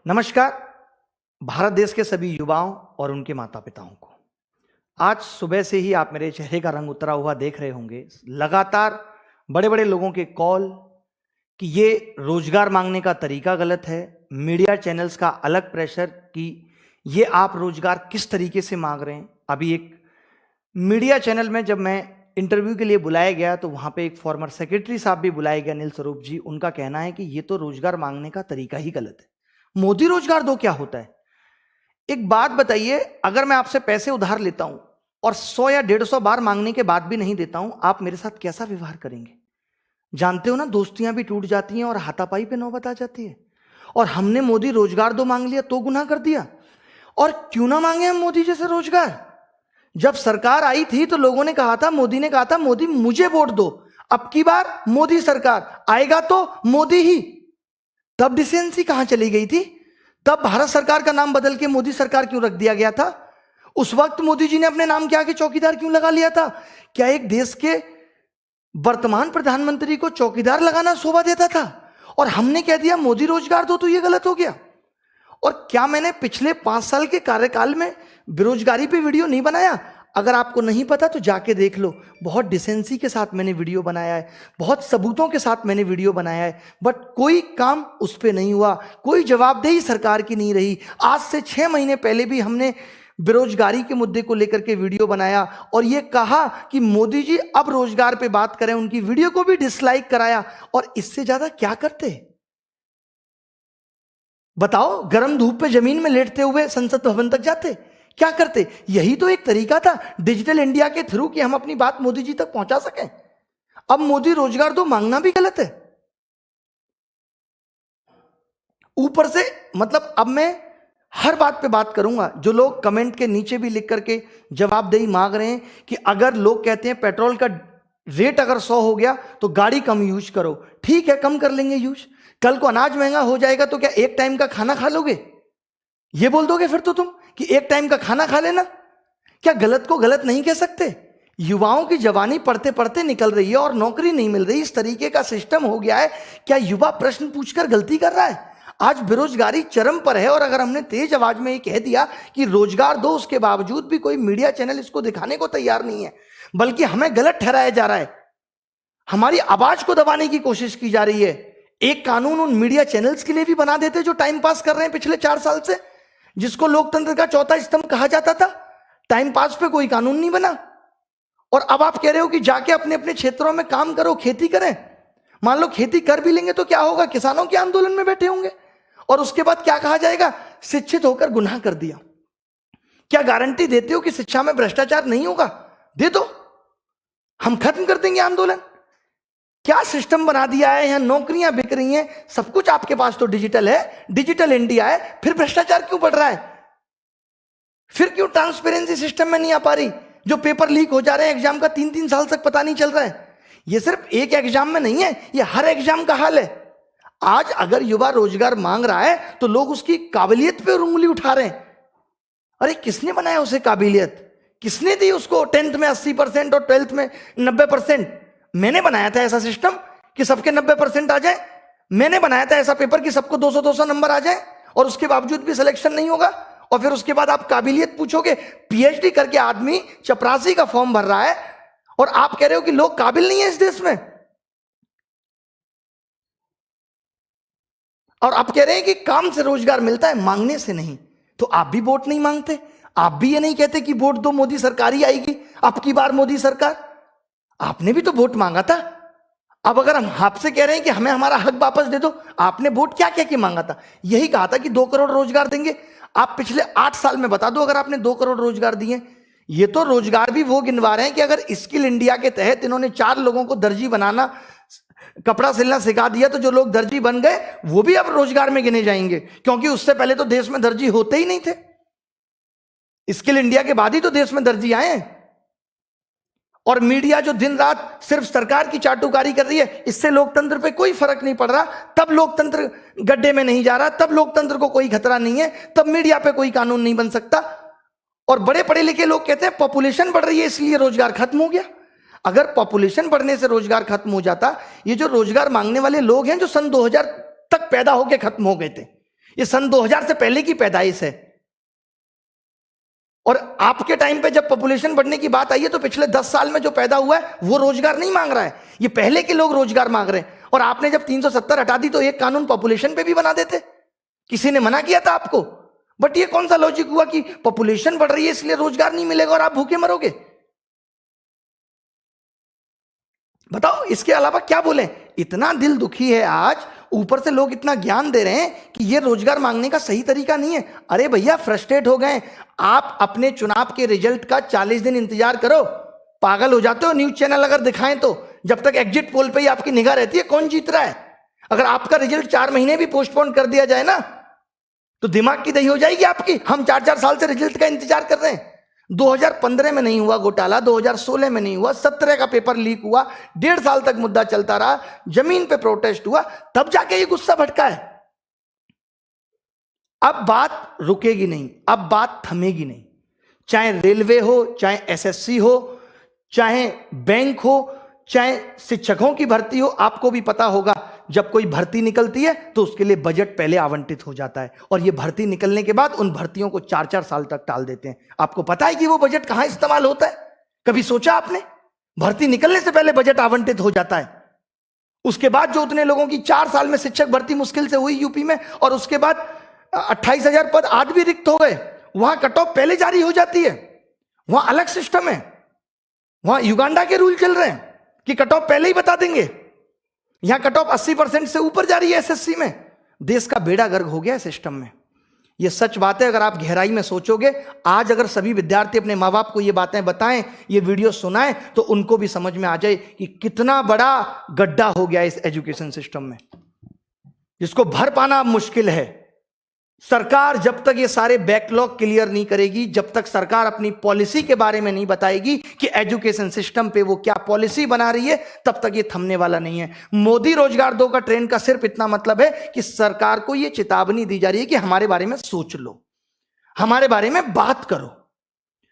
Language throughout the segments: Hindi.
नमस्कार। भारत देश के सभी युवाओं और उनके माता पिताओं को आज सुबह से ही आप मेरे चेहरे का रंग उतरा हुआ देख रहे होंगे। लगातार बड़े बड़े लोगों के कॉल कि ये रोजगार मांगने का तरीका गलत है, मीडिया चैनल्स का अलग प्रेशर कि ये आप रोजगार किस तरीके से मांग रहे हैं। अभी एक मीडिया चैनल में जब मैं इंटरव्यू के लिए बुलाया गया तो वहां पे एक फॉर्मर सेक्रेटरी साहब भी बुलाए गए, अनिल स्वरूप जी। उनका कहना है कि ये तो रोजगार मांगने का तरीका ही गलत है। मोदी रोजगार दो क्या होता है? एक बात बताइए, अगर मैं आपसे पैसे उधार लेता हूं और 100 या 150 बार मांगने के बाद भी नहीं देता हूं, आप मेरे साथ कैसा व्यवहार करेंगे? जानते हो ना, दोस्तियां भी टूट जाती हैं और हाथापाई पे नौबत आ जाती है। और हमने मोदी रोजगार दो मांग लिया तो गुनाह कर दिया। और क्यों ना मांगे हम मोदी जैसे रोजगार? जब सरकार आई थी तो लोगों ने कहा था, मोदी ने कहा था, मोदी मुझे वोट दो, अब की बार मोदी सरकार आएगा तो मोदी ही। तब डिसेंसी कहां चली गई थी? तब भारत सरकार का नाम बदल के मोदी सरकार क्यों रख दिया गया था? उस वक्त मोदी जी ने अपने नाम के आगे चौकीदार क्यों लगा लिया था? क्या एक देश के वर्तमान प्रधानमंत्री को चौकीदार लगाना शोभा देता था? और हमने कह दिया मोदी रोजगार दो तो यह गलत हो गया। और क्या मैंने पिछले 5 साल के कार्यकाल में बेरोजगारी पे वीडियो नहीं बनाया? अगर आपको नहीं पता तो जाके देख लो। बहुत डिसेंसी के साथ मैंने वीडियो बनाया है, बहुत सबूतों के साथ मैंने वीडियो बनाया है, बट कोई काम उस पर नहीं हुआ, कोई जवाबदेही सरकार की नहीं रही। आज से 6 महीने पहले भी हमने बेरोजगारी के मुद्दे को लेकर के वीडियो बनाया और यह कहा कि मोदी जी अब रोजगार पे बात करें। उनकी वीडियो को भी डिसलाइक कराया। और इससे ज्यादा क्या करते? बताओ, गर्म धूप पे जमीन में लेटते हुए संसद भवन तक जाते? क्या करते? यही तो एक तरीका था डिजिटल इंडिया के थ्रू कि हम अपनी बात मोदी जी तक पहुंचा सकें। अब मोदी रोजगार दो मांगना भी गलत है। ऊपर से मतलब अब मैं हर बात पे बात करूंगा। जो लोग कमेंट के नीचे भी लिख करके जवाबदेही मांग रहे हैं कि अगर लोग कहते हैं पेट्रोल का रेट अगर 100 हो गया तो गाड़ी कम यूज करो, ठीक है, कम कर लेंगे यूज। कल को अनाज महंगा हो जाएगा तो क्या एक टाइम का खाना खा लोगे? ये बोल दोगे फिर तो तुम कि एक टाइम का खाना खा लेना? क्या गलत को गलत नहीं कह सकते? युवाओं की जवानी पढ़ते पढ़ते निकल रही है और नौकरी नहीं मिल रही। इस तरीके का सिस्टम हो गया है। क्या युवा प्रश्न पूछकर गलती कर रहा है? आज बेरोजगारी चरम पर है और अगर हमने तेज आवाज में ये कह दिया कि रोजगार दो, उसके बावजूद भी कोई मीडिया चैनल इसको दिखाने को तैयार नहीं है, बल्कि हमें गलत ठहराया जा रहा है। हमारी आवाज को दबाने की कोशिश की जा रही है। एक कानून उन मीडिया चैनल्स के लिए भी बना देते जो टाइम पास कर रहे हैं पिछले 4 साल से, जिसको लोकतंत्र का चौथा स्तंभ कहा जाता था। टाइम पास पे कोई कानून नहीं बना। और अब आप कह रहे हो कि जाके अपने अपने क्षेत्रों में काम करो, खेती करें। मान लो खेती कर भी लेंगे तो क्या होगा? किसानों के आंदोलन में बैठे होंगे और उसके बाद क्या कहा जाएगा? शिक्षित होकर गुनाह कर दिया। क्या गारंटी देते हो कि शिक्षा में भ्रष्टाचार नहीं होगा? दे दो, हम खत्म कर देंगे आंदोलन। क्या सिस्टम बना दिया है? यहां नौकरियां बिक रही हैं, सब कुछ आपके पास तो डिजिटल है, डिजिटल इंडिया है, फिर भ्रष्टाचार क्यों बढ़ रहा है? फिर क्यों ट्रांसपेरेंसी सिस्टम में नहीं आ पा रही? जो पेपर लीक हो जा रहे हैं एग्जाम का, 3-3 साल तक पता नहीं चल रहा है। ये सिर्फ एक एग्जाम में नहीं है, ये हर एग्जाम का हाल है। आज अगर युवा रोजगार मांग रहा है तो लोग उसकी काबिलियत पे उंगली उठा रहे हैं। अरे किसने बनाया उसे काबिलियत? किसने दी उसको 10th में 80% और 12th में 90%? मैंने बनाया था ऐसा सिस्टम कि सबके 90% आ जाए। मैंने बनाया था ऐसा पेपर कि सबको 200-200 नंबर आ जाए और उसके बावजूद भी सिलेक्शन नहीं होगा। और फिर उसके बाद आप काबिलियत पूछोगे? पीएचडी करके आदमी चपरासी का फॉर्म भर रहा है और आप कह रहे हो कि लोग काबिल नहीं है इस देश में। और आप कह रहे हैं कि काम से रोजगार मिलता है, मांगने से नहीं। तो आप भी वोट नहीं मांगते? आप भी ये नहीं कहते कि वोट दो, मोदी सरकार ही आएगी, अब की बार मोदी सरकार? आपने भी तो वोट मांगा था। अब अगर हम आपसे कह रहे हैं कि हमें हमारा हक वापस दे दो, आपने वोट क्या कह के मांगा था? यही कहा था कि 2 करोड़ रोजगार देंगे। आप पिछले 8 साल में बता दो अगर आपने 2 करोड़ रोजगार दिए। ये तो रोजगार भी वो गिनवा रहे हैं कि अगर स्किल इंडिया के तहत इन्होंने 4 लोगों को दर्जी बनाना, कपड़ा सिलना सिखा दिया तो जो लोग दर्जी बन गए वो भी अब रोजगार में गिने जाएंगे, क्योंकि उससे पहले तो देश में दर्जी होते ही नहीं थे। स्किल इंडिया के बाद ही तो देश में दर्जी आए हैं। और मीडिया जो दिन रात सिर्फ सरकार की चाटुकारी कर रही है, इससे लोकतंत्र पे कोई फर्क नहीं पड़ रहा। तब लोकतंत्र गड्ढे में नहीं जा रहा, तब लोकतंत्र को कोई खतरा नहीं है, तब मीडिया पे कोई कानून नहीं बन सकता। और बड़े पढ़े लिखे लोग कहते हैं पॉपुलेशन बढ़ रही है इसलिए रोजगार खत्म हो गया। अगर पॉपुलेशन बढ़ने से रोजगार खत्म हो जाता, ये जो रोजगार मांगने वाले लोग हैं जो सन 2000 तक पैदा होकर खत्म हो गए थे, ये सन 2000 से पहले की पैदाइश है। और आपके टाइम पे जब पॉपुलेशन बढ़ने की बात आई है तो पिछले 10 साल में जो पैदा हुआ है वो रोजगार नहीं मांग रहा है, ये पहले के लोग रोजगार मांग रहे हैं। और आपने जब 370 हटा दी तो एक कानून पॉपुलेशन पे भी बना देते, किसी ने मना किया था आपको? बट ये कौन सा लॉजिक हुआ कि पॉपुलेशन बढ़ रही है इसलिए रोजगार नहीं मिलेगा और आप भूखे मरोगे? बताओ, इसके अलावा क्या बोले? इतना दिल दुखी है आज, ऊपर से लोग इतना ज्ञान दे रहे हैं कि ये रोजगार मांगने का सही तरीका नहीं है। अरे भैया, फ्रस्ट्रेट हो गए आप, अपने चुनाव के रिजल्ट का 40 दिन इंतजार करो। पागल हो जाते हो न्यूज चैनल अगर दिखाएं तो। जब तक एग्जिट पोल पे ही आपकी निगाह रहती है कौन जीत रहा है। अगर आपका रिजल्ट 4 महीने भी पोस्टपोन कर दिया जाए ना तो दिमाग की दही हो जाएगी आपकी। हम 4-4 साल से रिजल्ट का इंतजार कर रहे हैं। 2015 में नहीं हुआ घोटाला, 2016 में नहीं हुआ, 17 का पेपर लीक हुआ, 1.5 साल तक मुद्दा चलता रहा, जमीन पे प्रोटेस्ट हुआ, तब जाके ये गुस्सा भड़का है। अब बात रुकेगी नहीं, अब बात थमेगी नहीं। चाहे रेलवे हो, चाहे एसएससी हो, चाहे बैंक हो, चाहे शिक्षकों की भर्ती हो। आपको भी पता होगा जब कोई भर्ती निकलती है तो उसके लिए बजट पहले आवंटित हो जाता है और ये भर्ती निकलने के बाद उन भर्तियों को 4-4 साल तक टाल देते हैं। आपको पता है कि वो बजट कहां इस्तेमाल होता है? कभी सोचा आपने? भर्ती निकलने से पहले बजट आवंटित हो जाता है। उसके बाद जो उतने लोगों की 4 साल में शिक्षक भर्ती मुश्किल से हुई यूपी में, और उसके बाद 28,000 पद आज भी रिक्त हो गए, वहां कट ऑफ पहले जारी हो जाती है। वहां अलग सिस्टम है, वहां युगांडा के रूल चल रहे हैं कि कट ऑफ पहले ही बता देंगे। यहां कट ऑफ 80% से ऊपर जा रही है एसएससी में। देश का बेड़ा गर्क हो गया है सिस्टम में। यह सच बात है। अगर आप गहराई में सोचोगे, आज अगर सभी विद्यार्थी अपने माँ बाप को ये बातें बताएं, ये वीडियो सुनाएं, तो उनको भी समझ में आ जाए कि कितना बड़ा गड्ढा हो गया इस एजुकेशन सिस्टम में, जिसको भर पाना अब मुश्किल है। सरकार जब तक ये सारे बैकलॉग क्लियर नहीं करेगी, जब तक सरकार अपनी पॉलिसी के बारे में नहीं बताएगी कि एजुकेशन सिस्टम पे वो क्या पॉलिसी बना रही है, तब तक ये थमने वाला नहीं है। मोदी रोजगार 2 का ट्रेंड का सिर्फ इतना मतलब है कि सरकार को ये चेतावनी दी जा रही है कि हमारे बारे में सोच लो, हमारे बारे में बात करो,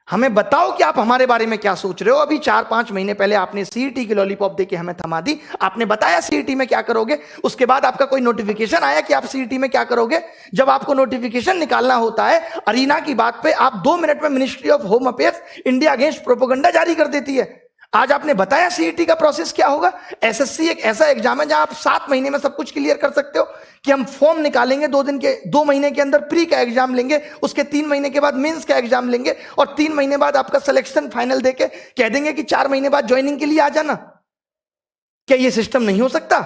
हमें बताओ कि आप हमारे बारे में क्या सोच रहे हो। अभी 4-5 महीने पहले आपने सीईटी की लॉलीपॉप देके हमें थमा दी। आपने बताया सीईटी में क्या करोगे, उसके बाद आपका कोई नोटिफिकेशन आया कि आप सीईटी में क्या करोगे? जब आपको नोटिफिकेशन निकालना होता है अरीना की बात पे, आप 2 मिनट में ministry of home affairs India against propaganda जारी कर देती है। आज आपने बताया सीईटी का प्रोसेस क्या होगा। एसएससी एक ऐसा एग्जाम है जहां आप 7 महीने में सब कुछ क्लियर कर सकते हो कि हम फॉर्म निकालेंगे 2 महीने के अंदर प्री का एग्जाम लेंगे, उसके 3 महीने के बाद मेंस का एग्जाम लेंगे और 3 महीने बाद आपका सिलेक्शन फाइनल देके कह देंगे कि 4 महीने बाद ज्वाइनिंग के लिए आ जाना। क्या यह सिस्टम नहीं हो सकता?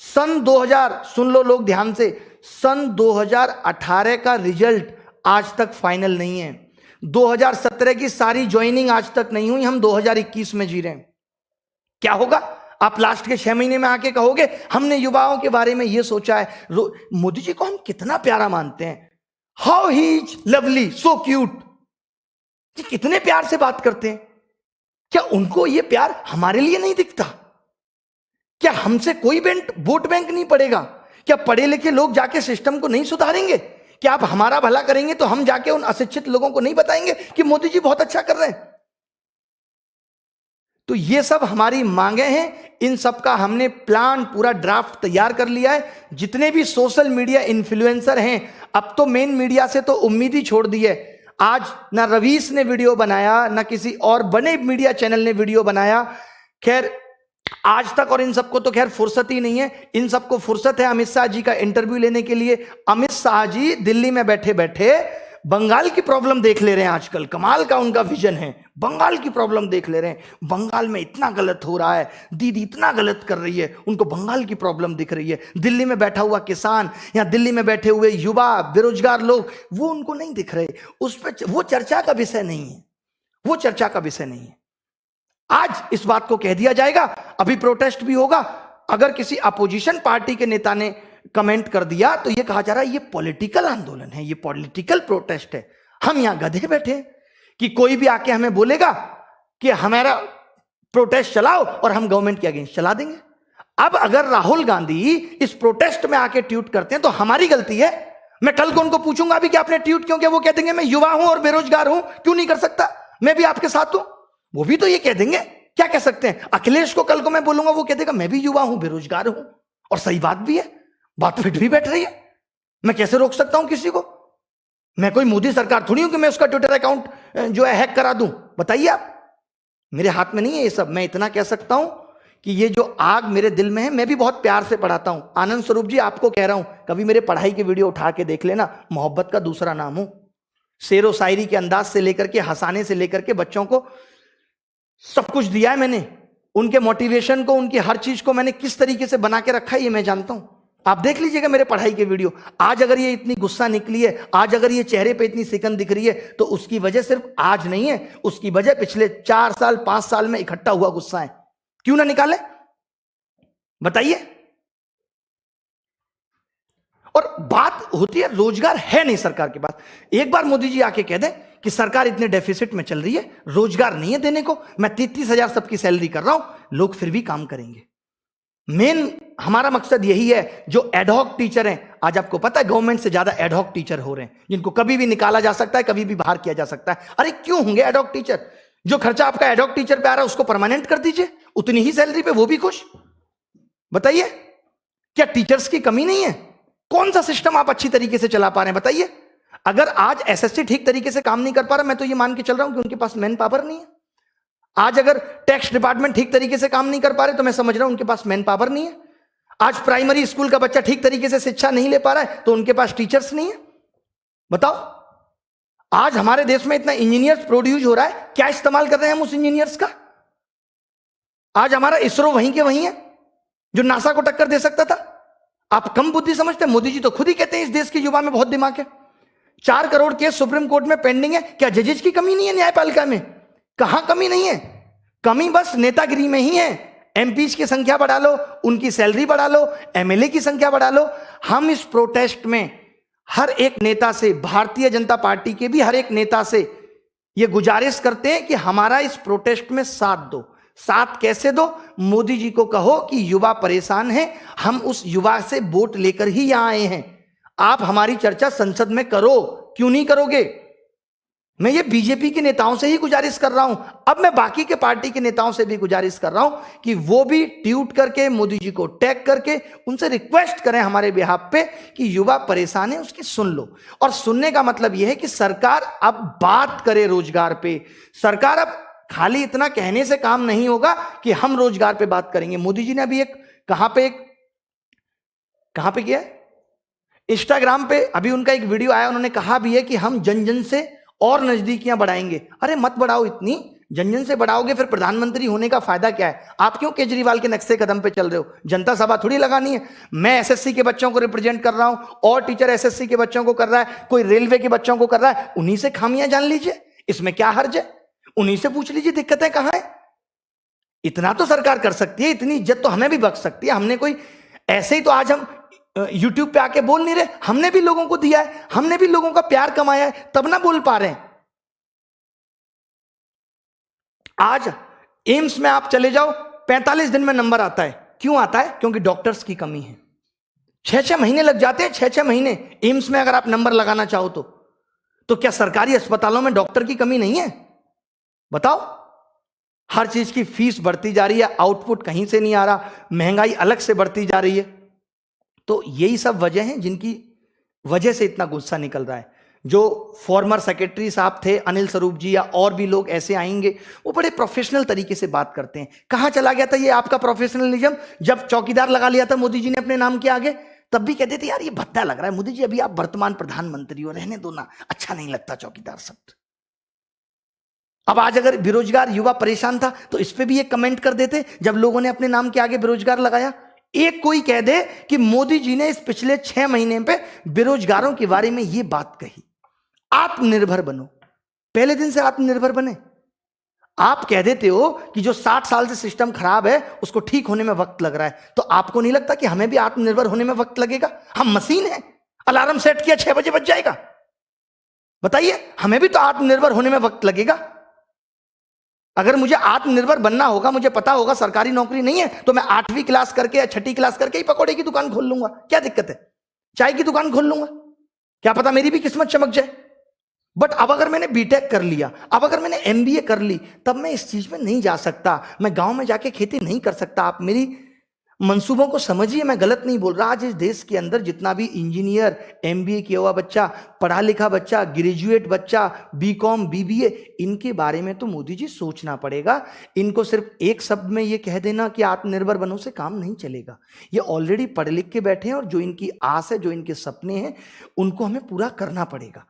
सन 2000, सुन लो लोग ध्यान से, सन 2018 का रिजल्ट आज तक फाइनल नहीं है। 2017 की सारी ज्वाइनिंग आज तक नहीं हुई, हम 2021 में जी रहे हैं। क्या होगा? आप लास्ट के 6 महीने में आके कहोगे हमने युवाओं के बारे में ये सोचा है। मोदी जी को हम कितना प्यारा मानते हैं, how he is lovely, so cute, कितने प्यार से बात करते हैं। क्या उनको ये प्यार हमारे लिए नहीं दिखता? क्या हमसे कोई वोट बैंक नहीं पड़ेगा? क्या पढ़े लिखे लोग जाके सिस्टम को नहीं सुधारेंगे? क्या आप हमारा भला करेंगे तो हम जाके उन अशिक्षित लोगों को नहीं बताएंगे कि मोदी जी बहुत अच्छा कर रहे हैं? तो ये सब हमारी मांगे हैं, इन सब का हमने प्लान पूरा ड्राफ्ट तैयार कर लिया है। जितने भी सोशल मीडिया इन्फ्लुएंसर हैं, अब तो मेन मीडिया से तो उम्मीद ही छोड़ दी है। आज ना रवीश ने वीडियो बनाया, ना किसी और बड़े मीडिया चैनल ने वीडियो बनाया। खैर आज तक, और इन सबको तो खैर फुर्सत ही नहीं है। इन सबको फुर्सत है अमित शाह जी का इंटरव्यू लेने के लिए। अमित शाह जी दिल्ली में बैठे बैठे बंगाल की प्रॉब्लम देख ले रहे हैं। आजकल कमाल का उनका विजन है, बंगाल की प्रॉब्लम देख ले रहे हैं। बंगाल में इतना गलत हो रहा है, दीदी इतना गलत कर रही है, उनको बंगाल की प्रॉब्लम दिख रही है। दिल्ली में बैठा हुआ किसान या दिल्ली में बैठे हुए युवा बेरोजगार लोग, वो उनको नहीं दिख रहे। उस पर वो चर्चा का विषय नहीं है, वो चर्चा का विषय नहीं है। आज इस बात को कह दिया जाएगा, अभी प्रोटेस्ट भी होगा। अगर किसी अपोजिशन पार्टी के नेता ने कमेंट कर दिया तो यह कहा जा रहा है ये पॉलिटिकल आंदोलन है, ये पॉलिटिकल प्रोटेस्ट है। हम यहां गधे बैठे कि कोई भी आके हमें बोलेगा कि हमारा प्रोटेस्ट चलाओ और हम गवर्नमेंट के अगेंस्ट चला देंगे। अब अगर राहुल गांधी इस प्रोटेस्ट में आके ट्वीट करते हैं तो हमारी गलती है। मैं कल को उनको पूछूंगा भी कि आपने ट्वीट क्यों किया, वो कह देंगे मैं युवा हूं और बेरोजगार हूं, क्यों नहीं कर सकता, मैं भी आपके साथ हूं। वो भी तो ये कह देंगे, क्या कह सकते हैं। अखिलेश को कल को मैं बोलूंगा, वो कह देगा मैं भी युवा हूं बेरोजगार हूं, और सही बात भी है, बात फिट भी बैठ रही है। मैं कैसे रोक सकता हूं किसी को? मैं कोई मोदी सरकार थोड़ी हूं कि मैं उसका ट्विटर अकाउंट जो है हैक करा दूं। बताइए आप, मेरे हाथ में नहीं है ये सब। मैं इतना कह सकता हूं कि ये जो आग मेरे दिल में है, मैं भी बहुत प्यार से पढ़ाता हूं। आनंद स्वरूप जी, आपको कह रहा हूं, कभी मेरे पढ़ाई की वीडियो उठा के देख लेना। मोहब्बत का दूसरा नाम हूं। शेरो शायरी के अंदाज से लेकर के, हंसाने से लेकर के, बच्चों को सब कुछ दिया है मैंने। उनके मोटिवेशन को, उनकी हर चीज को मैंने किस तरीके से बना के रखा है ये मैं जानता हूं। आप देख लीजिएगा मेरे पढ़ाई के वीडियो। आज अगर ये इतनी गुस्सा निकली है, आज अगर ये चेहरे पे इतनी सिकन दिख रही है, तो उसकी वजह सिर्फ आज नहीं है, उसकी वजह पिछले 4 साल 5 साल में इकट्ठा हुआ गुस्सा है। क्यों ना निकाले, बताइए। और बात होती है रोजगार है नहीं सरकार के पास। एक बार मोदी जी आके कह दें कि सरकार इतने डेफिसिट में चल रही है, रोजगार नहीं है देने को, मैं 33,000 सबकी सैलरी कर रहा हूं, लोग फिर भी काम करेंगे। मेन हमारा मकसद यही है। जो एडहॉक टीचर हैं, आज आपको पता है गवर्नमेंट से ज्यादा एडहॉक टीचर हो रहे हैं, जिनको कभी भी निकाला जा सकता है, कभी भी बाहर किया जा सकता है। अरे क्यों होंगे एडहॉक टीचर? जो खर्चा आपका एडहॉक टीचर पे आ रहा है उसको परमानेंट कर दीजिए, उतनी ही सैलरी पे वो भी खुश। बताइए, क्या टीचर्स की कमी नहीं है? कौन सा सिस्टम आप अच्छी तरीके से चला पा रहे हैं? बताइए। अगर आज एसएससी ठीक तरीके से काम नहीं कर पा रहा, मैं तो ये मान के चल रहा हूं कि उनके पास मैन पावर नहीं है। आज अगर टैक्स डिपार्टमेंट ठीक तरीके से काम नहीं कर पा रहे, तो मैं समझ रहा हूं उनके पास मैन पावर नहीं है। आज प्राइमरी स्कूल का बच्चा ठीक तरीके से शिक्षा नहीं ले पा रहा है, तो उनके पास टीचर्स नहीं है। बताओ, आज हमारे देश में इतना इंजीनियर्स प्रोड्यूस हो रहा है, क्या इस्तेमाल कर रहे हैं हम उस इंजीनियर्स का? आज हमारा इसरो वहीं के वहीं है, जो नासा को टक्कर दे सकता था। आप कम बुद्धि समझते हैं? मोदी जी तो खुद ही कहते हैं इस देश के युवा में बहुत दिमाग है। 4 करोड़ केस सुप्रीम कोर्ट में पेंडिंग है। क्या जजेज की कमी नहीं है न्यायपालिका में? कहां कमी नहीं है, कमी बस नेतागिरी में ही है। एमपीज की संख्या बढ़ा लो, उनकी सैलरी बढ़ा लो, एमएलए की संख्या बढ़ा लो। हम इस प्रोटेस्ट में हर एक नेता से, भारतीय जनता पार्टी के भी हर एक नेता से यह गुजारिश करते हैं कि हमारा इस प्रोटेस्ट में साथ दो। साथ कैसे दो? मोदी जी को कहो कि युवा परेशान है, हम उस युवा से वोट लेकर ही यहां आए हैं, आप हमारी चर्चा संसद में करो। क्यों नहीं करोगे? मैं ये बीजेपी के नेताओं से ही गुजारिश कर रहा हूं, अब मैं बाकी के पार्टी के नेताओं से भी गुजारिश कर रहा हूं कि वो भी ट्वीट करके मोदी जी को टैग करके उनसे रिक्वेस्ट करें हमारे बिहाफ पे कि युवा परेशान है, उसकी सुन लो। और सुनने का मतलब यह है कि सरकार अब बात करे रोजगार पे। सरकार अब खाली इतना कहने से काम नहीं होगा कि हम रोजगार पे बात करेंगे। मोदी जी ने अभी एक कहां पे किया, इंस्टाग्राम पे अभी उनका एक वीडियो आया, उन्होंने कहा भी है कि हम जन जन से और नजदीकियां बढ़ाएंगे। अरे मत बढ़ाओ, इतनी जन जन से बढ़ाओगे फिर प्रधानमंत्री होने का फायदा क्या है? आप क्यों केजरीवाल के नक्शे कदम पे चल रहे हो? जनता सभा थोड़ी लगानी है। मैं एसएससी के बच्चों को रिप्रेजेंट कर रहा हूं, और टीचर एसएससी के बच्चों को कर रहा है, कोई रेलवे के बच्चों को कर रहा है। उन्हीं से खामियां जान लीजिए, इसमें क्या हर्ज है? उन्हीं से पूछ लीजिए दिक्कतें कहां है। इतना तो सरकार कर सकती है, इतनी इज्जत तो हमें भी बख्श सकती है। हमने कोई ऐसे ही तो आज हम यूट्यूब पे आके बोल नहीं रहे, हमने भी लोगों को दिया है, हमने भी लोगों का प्यार कमाया है, तब ना बोल पा रहे हैं। आज एम्स में आप चले जाओ, 45 दिन में नंबर आता है। क्यों आता है? क्योंकि डॉक्टर्स की कमी है। 6-6 महीने लग जाते हैं, 6-6 महीने एम्स में अगर आप नंबर लगाना चाहो तो क्या सरकारी अस्पतालों में डॉक्टर की कमी नहीं है? बताओ। हर चीज की फीस बढ़ती जा रही है, आउटपुट कहीं से नहीं आ रहा, महंगाई अलग से बढ़ती जा रही है। तो यही सब वजह हैं जिनकी वजह से इतना गुस्सा निकल रहा है। जो फॉर्मर सेक्रेटरी साहब थे अनिल स्वरूप जी, या और भी लोग ऐसे आएंगे, वो बड़े प्रोफेशनल तरीके से बात करते हैं। कहां चला गया था ये आपका प्रोफेशनलिज्म? जब चौकीदार लगा लिया था मोदी जी ने अपने नाम के आगे, तब भी कहते थे यार ये भद्दा लग रहा है मोदी जी, अभी आप वर्तमान प्रधानमंत्री हो, रहने दो ना, अच्छा नहीं लगता चौकीदार शब्द। अब आज अगर बेरोजगार युवा परेशान था तो इस पे भी एक कमेंट कर देते जब लोगों ने अपने नाम के आगे बेरोजगार लगाया। एक कोई कह दे कि मोदी जी ने इस पिछले 6 महीने पे बेरोजगारों के बारे में ये बात कही, आत्मनिर्भर बनो। पहले दिन से आत्मनिर्भर बने। आप कह देते हो कि जो 60 साल से सिस्टम खराब है उसको ठीक होने में वक्त लग रहा है, तो आपको नहीं लगता कि हमें भी आत्मनिर्भर होने में वक्त लगेगा? हम मशीन है, अलार्म सेट किया 6 बजे बज जाएगा। बताइए, हमें भी तो आत्मनिर्भर होने में वक्त लगेगा। अगर मुझे आत्मनिर्भर बनना होगा, मुझे पता होगा सरकारी नौकरी नहीं है, तो मैं 8वीं क्लास करके या 6ठी क्लास करके ही पकौड़े की दुकान खोल लूंगा। क्या दिक्कत है? चाय की दुकान खोल लूंगा, क्या पता मेरी भी किस्मत चमक जाए। बट अब अगर मैंने बीटेक कर लिया, अब अगर मैंने एमबीए कर ली, तब मैं इस चीज में नहीं जा सकता। मैं गांव में जाके खेती नहीं कर सकता। आप मेरी मंसूबों को समझिए, मैं गलत नहीं बोल रहा। आज इस देश के अंदर जितना भी इंजीनियर, एमबीए किया हुआ बच्चा, पढ़ा लिखा बच्चा, ग्रेजुएट बच्चा, बीकॉम, बीबीए, इनके बारे में तो मोदी जी सोचना पड़ेगा। इनको सिर्फ एक शब्द में ये कह देना कि आत्मनिर्भर बनो से काम नहीं चलेगा। ये ऑलरेडी पढ़ लिख के बैठे हैं और जो इनकी आस है, जो इनके सपने हैं, उनको हमें पूरा करना पड़ेगा।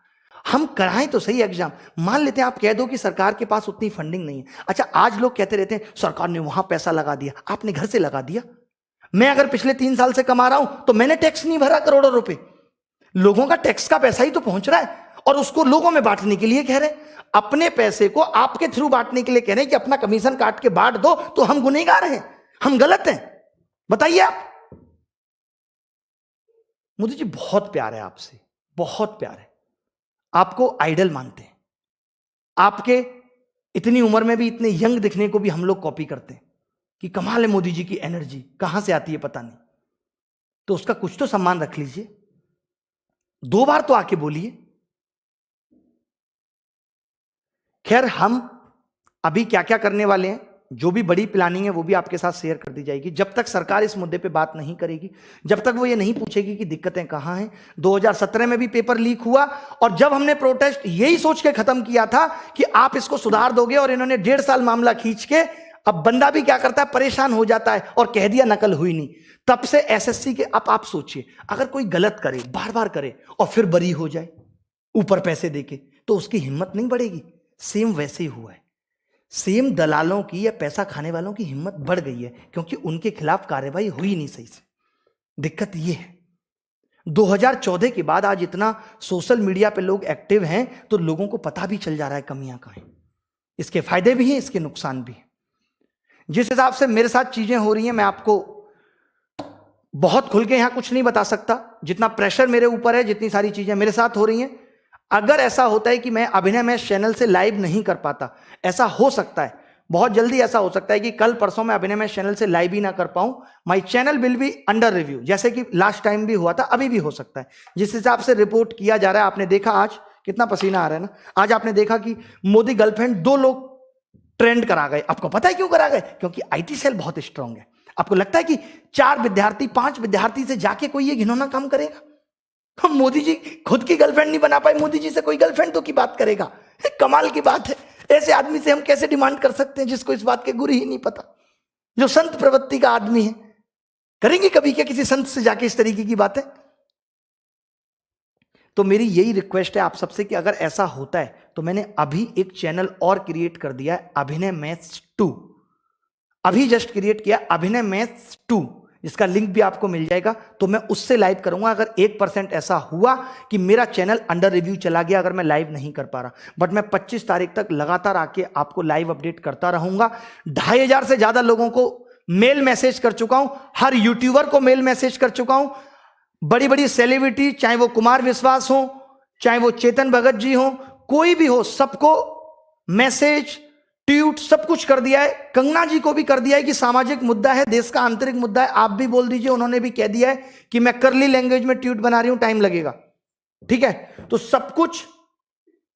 हम कराएं तो सही एग्जाम। मान लेते हैं आप कह दो कि सरकार के पास उतनी फंडिंग नहीं है। अच्छा, आज लोग कहते रहते हैं सरकार ने वहां पैसा लगा दिया, आपने घर से लगा दिया। मैं अगर पिछले 3 साल से कमा रहा हूं तो मैंने टैक्स नहीं भरा करोड़ों रुपए। लोगों का टैक्स का पैसा ही तो पहुंच रहा है और उसको लोगों में बांटने के लिए कह रहे हैं। अपने पैसे को आपके थ्रू बांटने के लिए कह रहे हैं कि अपना कमीशन काट के बांट दो, तो हम गुनहगार हैं, हम गलत हैं? बताइए आप। मोदी जी बहुत प्यार है आपसे, बहुत प्यार है। आपको आइडल मानते हैं। आपके इतनी उम्र में भी इतने यंग दिखने को भी हम लोग कॉपी करते हैं कि कमाल है मोदी जी की एनर्जी, कहां से आती है पता नहीं। तो उसका कुछ तो सम्मान रख लीजिए। 2 बार तो आके बोलिए। खैर, हम अभी क्या क्या करने वाले हैं, जो भी बड़ी प्लानिंग है वो भी आपके साथ शेयर कर दी जाएगी। जब तक सरकार इस मुद्दे पे बात नहीं करेगी, जब तक वो ये नहीं पूछेगी कि दिक्कतें कहां हैं। 2017 में भी पेपर लीक हुआ और जब हमने प्रोटेस्ट यही सोच के खत्म किया था कि आप इसको सुधार दोगे, और इन्होंने 1.5 साल मामला खींच के, अब बंदा भी क्या करता है, परेशान हो जाता है और कह दिया नकल हुई नहीं। तब से एसएससी के, अब आप सोचिए, अगर कोई गलत करे, बार बार करे और फिर बरी हो जाए ऊपर पैसे देके, तो उसकी हिम्मत नहीं बढ़ेगी। सेम वैसे ही हुआ है। सेम दलालों की या पैसा खाने वालों की हिम्मत बढ़ गई है क्योंकि उनके खिलाफ कार्रवाई हुई नहीं सही से। दिक्कत यह है, 2014 के बाद आज इतना सोशल मीडिया पे लोग एक्टिव हैं तो लोगों को पता भी चल जा रहा है कमियां कहां हैं। इसके फायदे भी हैं, इसके नुकसान भी हैं। जिस हिसाब से मेरे साथ चीजें हो रही हैं, मैं आपको बहुत खुल के यहां कुछ नहीं बता सकता। जितना प्रेशर मेरे ऊपर है, जितनी सारी चीजें मेरे साथ हो रही हैं, अगर ऐसा होता है कि मैं अभिनय मैच चैनल से लाइव नहीं कर पाता, ऐसा हो सकता है, बहुत जल्दी ऐसा हो सकता है कि कल परसों मैं अभिनय मैच चैनल से लाइव ही ना कर पाऊं। My channel will be under review, जैसे कि लास्ट टाइम भी हुआ था, अभी भी हो सकता है। जिस हिसाब से रिपोर्ट किया जा रहा है, आपने देखा आज कितना पसीना आ रहा है ना। आज आपने देखा कि मोदी गर्लफ्रेंड 2 लोग ट्रेंड करा गए। आपको पता है क्यों करा गए? क्योंकि आईटी सेल बहुत स्ट्रांग है। आपको लगता है कि 4 विद्यार्थी, 5 विद्यार्थी से जाके कोई ये घिनौना काम करेगा? हम मोदी जी खुद की गर्लफ्रेंड नहीं बना पाए, मोदी जी से कोई गर्लफ्रेंड तो की बात करेगा? कमाल की बात है। ऐसे आदमी से हम कैसे डिमांड कर सकते हैं जिसको इस बात के गुर ही नहीं पता, जो संत प्रवृत्ति का आदमी है? करेंगे कभी क्या किसी संत से जाके इस तरीके की बातें? तो मेरी यही रिक्वेस्ट है आप सबसे कि अगर ऐसा होता है तो मैंने अभी एक चैनल और क्रिएट कर दिया है, अभिनय मैथ्स 2। अभी जस्ट क्रिएट किया अभिनय मैथ्स 2, जिसका लिंक भी आपको मिल जाएगा। तो मैं उससे लाइव करूंगा। अगर 1% ऐसा हुआ कि मेरा चैनल अंडर रिव्यू चला गया, अगर मैं लाइव नहीं कर पा रहा, बट मैं 25 तारीख तक लगातार आके आपको लाइव अपडेट करता रहूंगा। 2500 से ज्यादा लोगों को मेल मैसेज कर चुका हूं, हर यूट्यूबर को मेल मैसेज कर चुका हूं। बड़ी बड़ी सेलिब्रिटी, चाहे वो कुमार विश्वास हो, चाहे वो चेतन भगत जी हो, कोई भी हो, सबको मैसेज, ट्वीट सब कुछ कर दिया है। कंगना जी को भी कर दिया है कि सामाजिक मुद्दा है, देश का आंतरिक मुद्दा है, आप भी बोल दीजिए। उन्होंने भी कह दिया है कि मैं करली लैंग्वेज में ट्वीट बना रही हूं, टाइम लगेगा। ठीक है, तो सब कुछ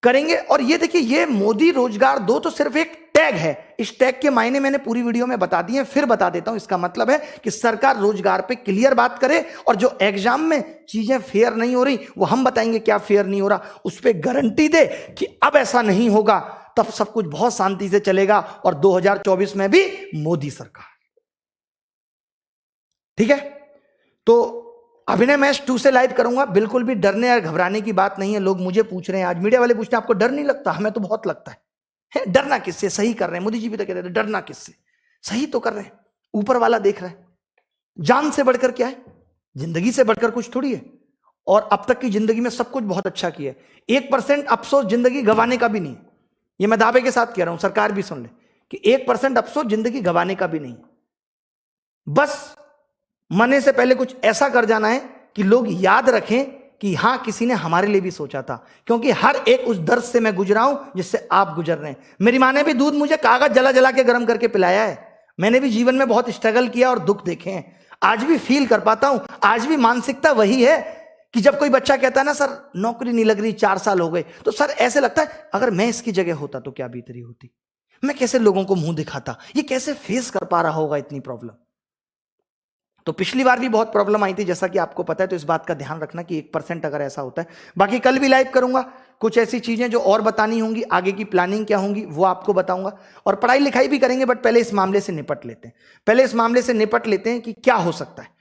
करेंगे। और ये देखिए, ये मोदी रोजगार 2 तो सिर्फ एक टैग है। इस टैग के मायने मैंने पूरी वीडियो में बता दिए, फिर बता देता हूं। इसका मतलब है कि सरकार रोजगार पे क्लियर बात करे, और जो एग्जाम में चीजें फेयर नहीं हो रही वो हम बताएंगे क्या फेयर नहीं हो रहा, उस पर गारंटी दे कि अब ऐसा नहीं होगा, तब सब कुछ बहुत शांति से चलेगा। और 2024 में भी मोदी सरकार। ठीक है, तो अभिनय मैच 2 से लाइव करूंगा। बिल्कुल भी डरने या घबराने की बात नहीं है। लोग मुझे पूछ रहे हैं, आज मीडिया वाले पूछते हैं आपको डर नहीं लगता? हमें तो बहुत लगता है। डरना किससे? सही कर रहे हैं। मोदी जी भी तो कह रहे थे डरना किससे, सही तो कर रहे हैं। ऊपर वाला देख रहा है। जान से बढ़कर क्या है? जिंदगी से बढ़कर कुछ थोड़ी है। और अब तक की जिंदगी में सब कुछ बहुत अच्छा किया है। 1% अफसोस जिंदगी गंवाने का भी नहीं है। ये मैं दावे के साथ कह रहा हूं, सरकार भी सुन ले कि 1% अफसोस जिंदगी गंवाने का भी नहीं। बस मरने से पहले कुछ ऐसा कर जाना है कि लोग याद रखें कि हां, किसी ने हमारे लिए भी सोचा था। क्योंकि हर एक उस दर्द से मैं गुजरा हूं जिससे आप गुजर रहे हैं। मेरी मां ने भी दूध मुझे कागज जला जला के गर्म करके पिलाया है। मैंने भी जीवन में बहुत स्ट्रगल किया और दुख देखे हैं। आज भी फील कर पाता हूं। आज भी मानसिकता वही है कि जब कोई बच्चा कहता है ना, सर नौकरी नहीं लग रही, 4 साल हो गए, तो सर ऐसे लगता है अगर मैं इसकी जगह होता तो क्या बीत रही होती, मैं कैसे लोगों को मुंह दिखाता, ये कैसे फेस कर पा रहा होगा इतनी प्रॉब्लम। तो पिछली बार भी बहुत प्रॉब्लम आई थी, जैसा कि आपको पता है, तो इस बात का ध्यान रखना कि 1% अगर ऐसा होता है। बाकी कल भी लाइव करूंगा, कुछ ऐसी चीजें जो और बतानी होंगी, आगे की प्लानिंग क्या होंगी वो आपको बताऊंगा, और पढ़ाई लिखाई भी करेंगे। बट पहले इस मामले से निपट लेते हैं, पहले इस मामले से निपट लेते हैं कि क्या हो सकता है,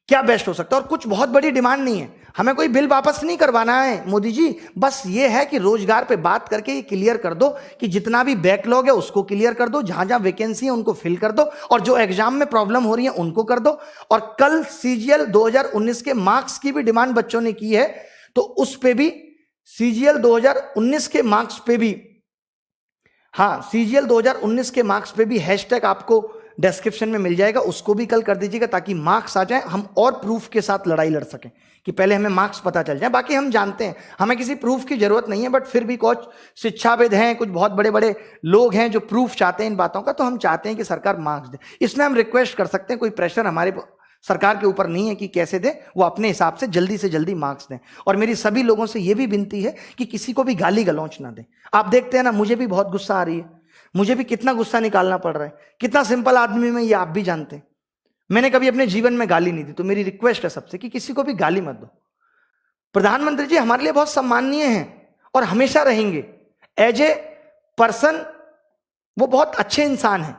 क्या बेस्ट हो सकता है। और कुछ बहुत बड़ी डिमांड नहीं है, हमें कोई बिल वापस नहीं करवाना है मोदी जी, बस ये है कि रोजगार पे बात करके ये क्लियर कर दो कि जितना भी बैकलॉग है उसको क्लियर कर दो, जहां जहां वैकेंसी है उनको फिल कर दो, और जो एग्जाम में प्रॉब्लम हो रही है उनको कर दो। और कल सीजीएल 2019 के मार्क्स की भी डिमांड बच्चों ने की है, तो उस पे भी सीजीएल 2019 के मार्क्स पे भी, हाँ सीजीएल 2019 के मार्क्स पे भी हैशटैग आपको डिस्क्रिप्शन में मिल जाएगा, उसको भी कल कर दीजिएगा ताकि मार्क्स आ जाए, हम और प्रूफ के साथ लड़ाई लड़ सकें कि पहले हमें मार्क्स पता चल जाए। बाकी हम जानते हैं हमें किसी प्रूफ की जरूरत नहीं है, बट फिर भी कुछ शिक्षाविद हैं, कुछ बहुत बड़े बड़े लोग हैं जो प्रूफ चाहते हैं इन बातों का, तो हम चाहते हैं कि सरकार मार्क्स दे। इसमें हम रिक्वेस्ट कर सकते हैं, कोई प्रेशर हमारे सरकार के ऊपर नहीं है कि कैसे दे, वो अपने हिसाब से जल्दी मार्क्स दें। और मेरी सभी लोगों से यह भी विनती है कि किसी को भी गाली गलौच ना दें। आप देखते हैं ना, मुझे भी बहुत गुस्सा आ रही है, मुझे भी कितना गुस्सा निकालना पड़ रहा है, कितना सिंपल आदमी में, ये आप भी जानते हैं। मैंने कभी अपने जीवन में गाली नहीं दी, तो मेरी रिक्वेस्ट है सबसे कि किसी को भी गाली मत दो। प्रधानमंत्री जी हमारे लिए बहुत सम्माननीय हैं और हमेशा रहेंगे, एज ए पर्सन वो बहुत अच्छे इंसान हैं,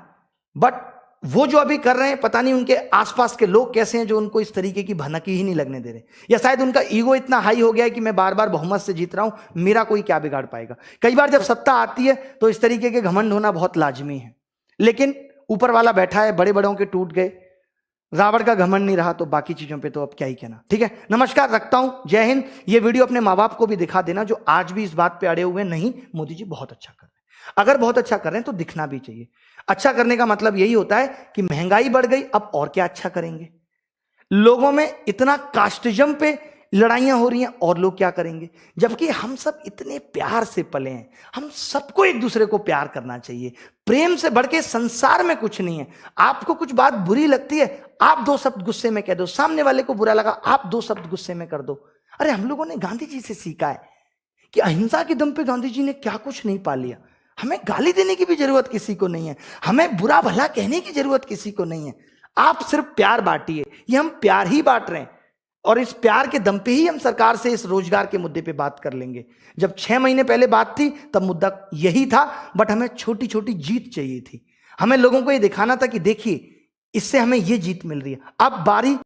बट वो जो अभी कर रहे हैं, पता नहीं उनके आसपास के लोग कैसे हैं जो उनको इस तरीके की भनक ही नहीं लगने दे रहे, या शायद उनका ईगो इतना हाई हो गया है कि मैं बार बार बहुमत से जीत रहा हूं, मेरा कोई क्या बिगाड़ पाएगा। कई बार जब सत्ता आती है तो इस तरीके के घमंड होना बहुत लाजमी है, लेकिन ऊपर वाला बैठा है, बड़े बड़ों के टूट गए, रावण का घमंड नहीं रहा, तो बाकी चीजों पे तो अब क्या ही कहना। ठीक है, नमस्कार, रखता हूं, जय हिंद। ये वीडियो अपने माँ बाप को भी दिखा देना जो आज भी इस बात पे अड़े हुए नहीं मोदी जी बहुत अच्छा कर रहे हैं। अगर बहुत अच्छा कर रहे हैं तो दिखना भी चाहिए। अच्छा करने का मतलब यही होता है कि महंगाई बढ़ गई, अब और क्या अच्छा करेंगे, लोगों में इतना कास्टिज्म पे लड़ाइयां हो रही हैं, और लोग क्या करेंगे, जबकि हम सब इतने प्यार से पले हैं। हम सबको एक दूसरे को प्यार करना चाहिए, प्रेम से बढ़ के संसार में कुछ नहीं है। आपको कुछ बात बुरी लगती है, आप 2 शब्द गुस्से में कह दो, सामने वाले को बुरा लगा, आप 2 शब्द गुस्से में कर दो। अरे हम लोगों ने गांधी जी से सीखा है कि अहिंसा के दम पे गांधी जी ने क्या कुछ नहीं पा लिया। हमें गाली देने की भी जरूरत किसी को नहीं है, हमें बुरा भला कहने की जरूरत किसी को नहीं है। आप सिर्फ प्यार बांटिए, ये हम प्यार ही बांट रहे हैं, और इस प्यार के दम पे ही हम सरकार से इस रोजगार के मुद्दे पे बात कर लेंगे। जब 6 महीने पहले बात थी तब मुद्दा यही था, बट हमें छोटी छोटी जीत चाहिए थी। हमें लोगों को ये दिखाना था कि देखिए इससे हमें ये जीत मिल रही है। अब बारी